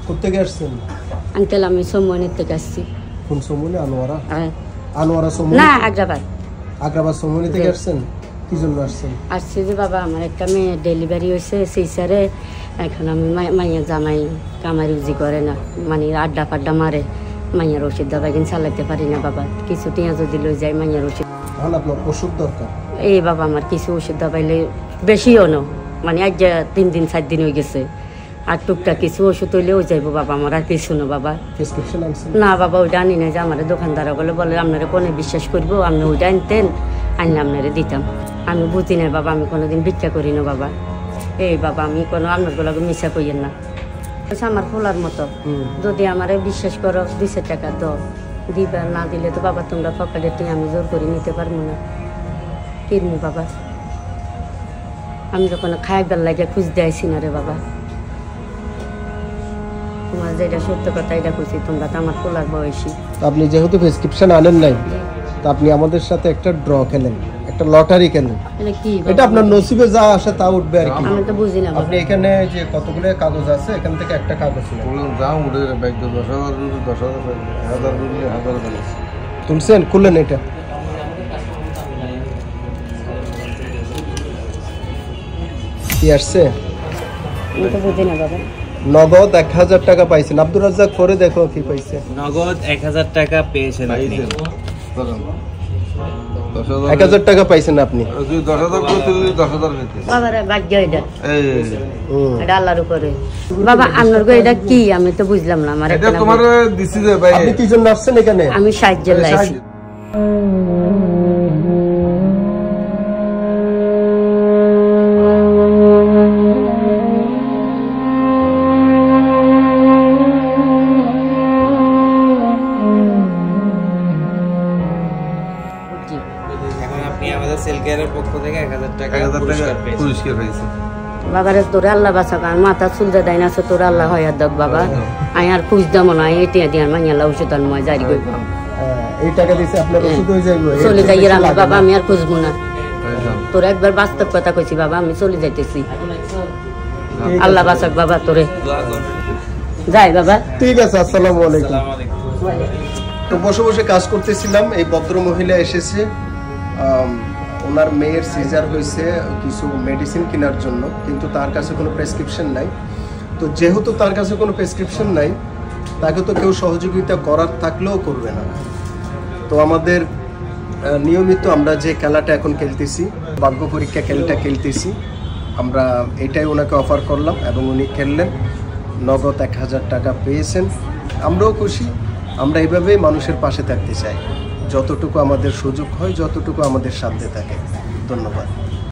কোথেকে আসছেন আঙ্কেল? আমি সময় থেকে আসছি। কোন সময়? আনোয়ারা? আনোয়ারা সময় না, আগ্রাবাদ। আগ্রাবাদ সময় থেকে আসছেন? কি জন্য আসছেন? আসছি যে বাবা আমার একটা মেয়ে ডেলিভারি হয়েছে সেইসারে, এখন আমি মাইয়া জামাই কামারি উজি করে না, মানে আড্ডা ফাড্ডা মারে, মাইয়ার ওষুধ দাবাই কিন্তু চালাইতে পারি না বাবা। কিছু টিয়া যদি লই যায় মাইয়ার ওষুধ। তাহলে আপনার ওষুধ দরকার? এই বাবা আমার কিছু ওষুধ দাবাইলে বেশিও না, মানে আজ 3 দিন 4 দিন হয়ে গেছে, আর টুকটাক কিছু ওষুধ হইলেও যাইব বাবা আমার, আর কিছু না বাবা। প্রেসক্রিপশন আনছেন? না বাবা, ওইটা আনি না। যে আমার দোকানদারা বলে আপনারা কোনে বিশ্বাস করবো, আপনি ওইটা আনতেন, আনলে আপনারা দিতাম। আমি বুঝি না বাবা, আমি কোনোদিন ভিক্ষা করি না বাবা। এই বাবা আমি কোনো আপনার গুলাকে মিশা কইয়েন না, আমার খোলার মতো। যদি আমারে বিশ্বাস করো 200 টাকা দাও, দিবা, না দিলে তো বাবা তোমরা পকেটে তুই আমি জোর করে নিতে পারবো না। কিনবো বাবা, আমি যখন খাইবার লাগে খুঁজতে আইসি না রে বাবা। তোমার যেটা সত্য কথা এটা খুঁজছি, তোমরা তো আমার খোলার বয়সী। আপনি যেহেতু প্রেসক্রিপশন আনেন নাই, তো আপনি আমাদের সাথে একটা ড্র খেলেন, একটা লটারি খেলেন। এটা আপনার নসিবে যা আসে তা উঠবে আর কি। আমি তো বুঝি না। আপনি এখানে যে কতগুলো কাগজ আছে, এখান থেকে একটা কাগজ তুলছেন, খুললেন, এটা কি আসছে? আমি তো বুঝি না বাবা। নগদ 1000 টাকা পাইছেন। আব্দুর রাজ্জাক করে দেখো কি পাইছে। নগদ 1000 টাকা পেয়েছেন আপনি। 1000 টাকা পাইছেন আপনি। 10,000 করতে 10,000 নিতে বাবারে ভাগ্য এটা। এটা আল্লাহর উপরে। বাবা আপনার গো এটা কি আমি তো বুঝলাম না। আমার এটা তোমার দিছি যে ভাই। আপনি কি জন্য আসছেন এখানে? আমি সাহায্যের লাইছি। বাবারে তোর আল্লাহ বাঁচাক, আর মাথা চুলতে দেয় না তোর আল্লাহ হয় দেখ বাবা। আমি আর খুঁজতাম না, এটা দিয়ে মাইয়ালা ওষুধ আর মই জারি করব। এই টাকা দিছে আপনার ওষুধ হয়ে যাইব, চলে যাই আর আমি বাবা, আমি আর খুঁজবো না। তোর একবার বাস্তব কথা কইছি বাবা, আমি চলে যাইতেছি। আল্লাহ বাঁচাক বাবা তোরে, যাই বাবা। ঠিক আছে, আসসালামু আলাইকুম। তো বসে বসে কাজ করতেছিলাম, এই ভদ্র মহিলা এসেছে। ওনার মেয়ের সিজার হয়েছে কিছু মেডিসিন কেনার জন্য, কিন্তু তার কাছে কোনো প্রেসক্রিপশন নাই। তো যেহেতু তার কাছে কোনো প্রেসক্রিপশন নাই, তাকে তো কেউ সহযোগিতা করার থাকলেও করবে না। তো আমাদের নিয়মিত আমরা যে খেলাটা এখন খেলতেছি, ভাগ্য পরীক্ষা খেলাটা খেলতেছি, আমরা এটাই ওনাকে অফার করলাম এবং উনি খেললেন, নগদ 1000 টাকা পেয়েছেন। আমরাও খুশি। আমরা এইভাবেই মানুষের পাশে থাকতে চাই, যতটুকু আমাদের সুযোগ হয়, যতটুকু আমাদের সাধ্যে থাকে। ধন্যবাদ।